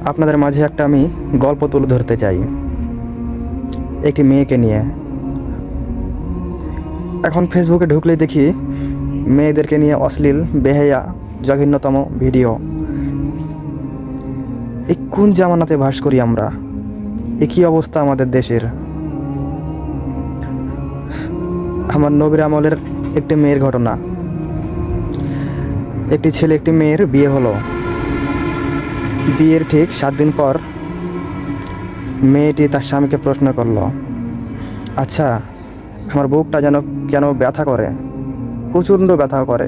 আপনাদের মাঝে একটা আমি গল্প তুলে ধরতে চাই একটি মেয়েকে নিয়ে। এখন ফেসবুকে ঢুকলেই দেখি মেয়েদেরকে নিয়ে অশ্লীল, বেহায়া, জঘন্যতম ভিডিও। এই কোন জামানাতে বাস করি আমরা? এ কী অবস্থা আমাদের দেশের? আমার নবীর আমলের একটি মেয়ের ঘটনা। একটি ছেলে একটি মেয়ের বিয়ে হলো। বিয়ের ঠিক 7 দিন পর মেয়েটি তার স্বামীকে প্রশ্ন করলো, আচ্ছা, আমার বুকটা যেন কেন ব্যথা করে, প্রচণ্ড ব্যথা করে।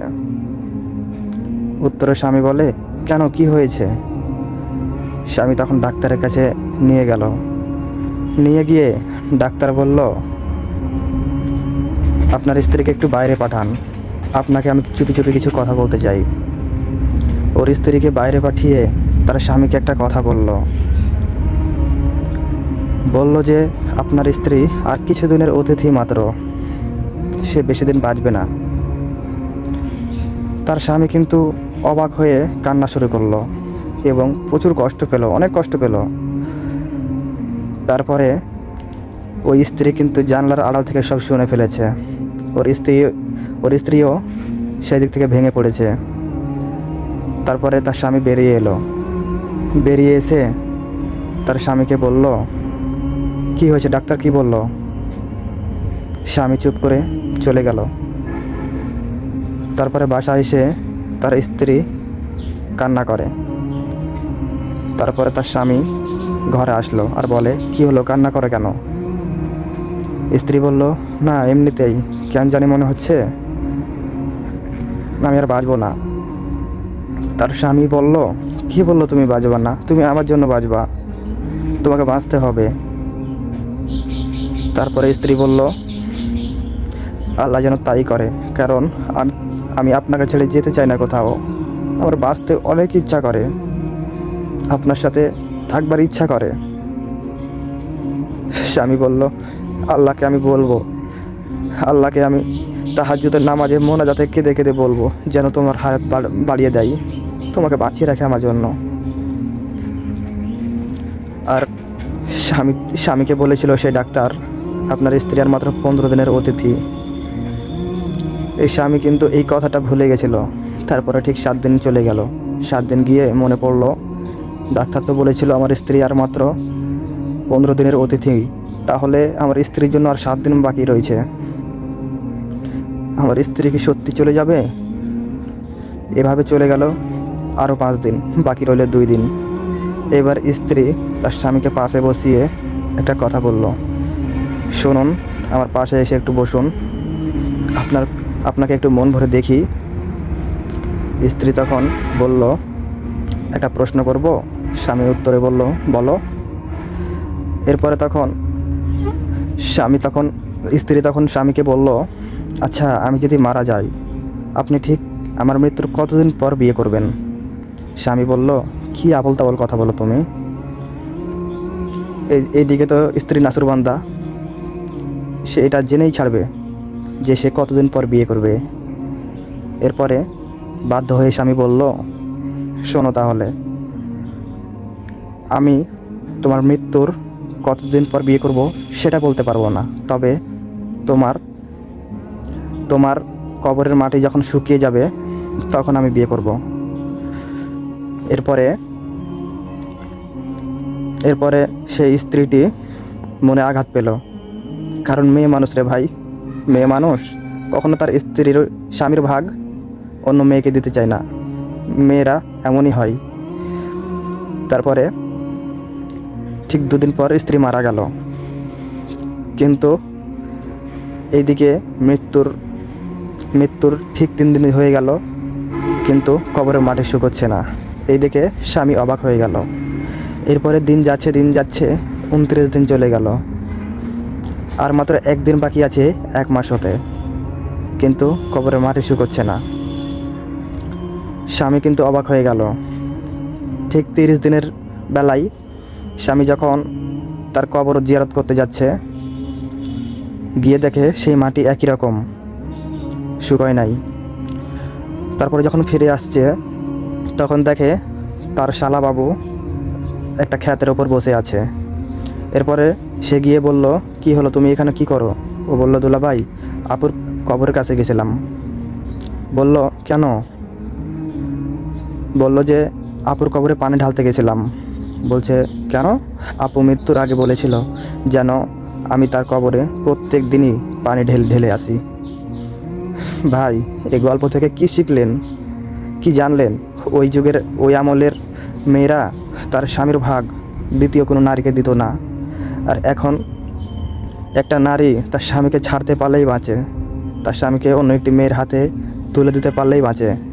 উত্তরে স্বামী বলে, কেন, কি হয়েছে? স্বামী তখন ডাক্তারের কাছে নিয়ে গেল। নিয়ে গিয়ে ডাক্তার বলল, আপনার স্ত্রীকে একটু বাইরে পাঠান, আপনাকে আমি চুপি চুপি কিছু কথা বলতে চাই। ওর স্ত্রীকে বাইরে পাঠিয়ে তার স্বামীকে একটা কথা বলল যে আপনার স্ত্রী আর কিছুদিনের অতিথি মাত্র, সে বেশি দিন বাঁচবে না। তার স্বামী কিন্তু অবাক হয়ে কান্না শুরু করলো এবং প্রচুর কষ্ট পেল, অনেক কষ্ট পেল। তারপরে ওই স্ত্রী কিন্তু জানলার আড়াল থেকে সব শুনে ফেলেছে। ওর স্ত্রীও সেই দিক থেকে ভেঙে পড়েছে। তারপরে তার স্বামী বেরিয়ে এসে তার স্বামীকে বলল, কি হয়েছে, ডাক্তার কি বলল? স্বামী চুপ করে চলে গেল। তারপরে বাসায় এসে তার স্ত্রী কান্না করে। তারপরে তার স্বামী ঘরে আসলো আর বলে, কি হলো, কান্না করে কেন? স্ত্রী বলল, না এমনিতেই, কেন জানি মনে হচ্ছে আমি আর বাঁচবো না। তার স্বামী বলল, কি বললো তুমি বাঁচবা না? তুমি আমার জন্য বাঁচবা, তোমাকে বাঁচতে হবে। তারপরে স্ত্রী বলল, আল্লাহ যেন তাই করে, কারণ আমি আমি আপনাকে ছেড়ে যেতে চাই না কোথাও। আমার বাঁচতে অনেক ইচ্ছা করে, আপনার সাথে থাকবার ইচ্ছা করে। স্বামী বলল, আল্লাহকে আমি বলবো, আল্লাহকে আমি তাহাজ্জুদের নামাজে মোনাজাতে কেঁদে কেঁদে বলবো যেন তোমার হায়াত বাড়িয়ে দেয়, তোমাকে বাঁচিয়ে রাখে আমার জন্য। আর স্বামীকে বলেছিল সেই ডাক্তার, আপনার স্ত্রী আর মাত্র 15 দিনের অতিথি। এই স্বামী কিন্তু এই কথাটা ভুলে গেছিল। তারপরে ঠিক 7 দিন চলে গেল। 7 দিন গিয়ে মনে পড়লো, ডাক্তার তো বলেছিল আমার স্ত্রী আর মাত্র 15 দিনের অতিথি, তাহলে আমার স্ত্রীর জন্য আর 7 দিন বাকি রয়েছে। আমার স্ত্রী কি সত্যি চলে যাবে? এভাবে চলে গেল আরও 5 দিন, বাকি রইল 2 দিন। এবার স্ত্রী তার স্বামীকে পাশে বসিয়ে একটা কথা বলল, শুনুন, আমার পাশে এসে একটু বসুন, আপনাকে একটু মন ভরে দেখি। স্ত্রী তখন বলল, একটা প্রশ্ন করব? স্বামী উত্তরে বলল, বলো। এরপরে স্ত্রী তখন স্বামীকে বলল, আচ্ছা, আমি যদি মারা যাই, আপনি ঠিক আমার মৃত্যুর কতদিন পর বিয়ে করবেন? স্বামী বলল, কি আবল তাবল কথা বলো তুমি? এইদিকে তো স্ত্রী নাসুরবান্দা, সে এটা জেনেই ছাড়বে যে সে কতদিন পর বিয়ে করবে। এরপরে বাধ্য হয়ে স্বামী বলল, শোনো তাহলে, আমি তোমার মৃত্যুর কতদিন পর বিয়ে করব সেটা বলতে পারবো না, তবে তোমার তোমার কবরের মাটি যখন শুকিয়ে যাবে তখন আমি বিয়ে করব। এরপরে এরপরে সেই স্ত্রীটি মনে আঘাত পেল, কারণ মেয়ে মানুষ রে ভাই, মেয়ে মানুষ কখনো তার স্বামীর ভাগ অন্য মেয়েকে দিতে চায় না, মেয়েরা এমনই হয়। তারপরে ঠিক 2 দিন পর স্ত্রী মারা গেল, কিন্তু এইদিকে মৃত্যুর ঠিক 3 দিন হয়ে গেল, কিন্তু কবরের মাটি শুকোচ্ছে না। এইদিকে স্বামী অবাক হয়ে গেল। এরপরে দিন যাচ্ছে 29 দিন চলে গেল, আর মাত্র 1 দিন বাকি আছে 1 মাস হতে, কিন্তু কবরের মাটি শুকোচ্ছে না। স্বামী কিন্তু অবাক হয়ে গেল। ঠিক 30 দিনের বেলায় স্বামী যখন তার কবর জিয়ারত করতে যাচ্ছে, গিয়ে দেখে সেই মাটি একই রকম, শুকোয় নাই। তারপরে যখন ফিরে আসছে তখন দেখে তার শালাবাবু একটা ক্ষেতের ওপর বসে আছে। এরপরে সে গিয়ে বলল, কি হলো, তুমি এখানে কি করো? ও বলল, দুলাভাই, আপুর কবরের কাছে গেছিলাম। বলল, কেন? বলল যে আপুর কবরে পানি ঢালতে গেছিলাম। বলছে, কেন? আপু মৃত্যুর আগে বলেছিল যেন আমি তার কবরে প্রত্যেক দিনই পানি ঢেলে ঢেলে আসি। ভাই, এই গল্প থেকে কি শিখলেন, কি জানলেন? ওই যুগের, ওই আমলের মেয়েরা তার স্বামীর ভাগ দ্বিতীয় কোনো নারীকে দিত না। আর এখন একটা নারী তার স্বামীকে ছাড়তে পারলেই বাঁচে, তার স্বামীকে অন্য একটি মেয়ের হাতে তুলে দিতে পারলেই বাঁচে।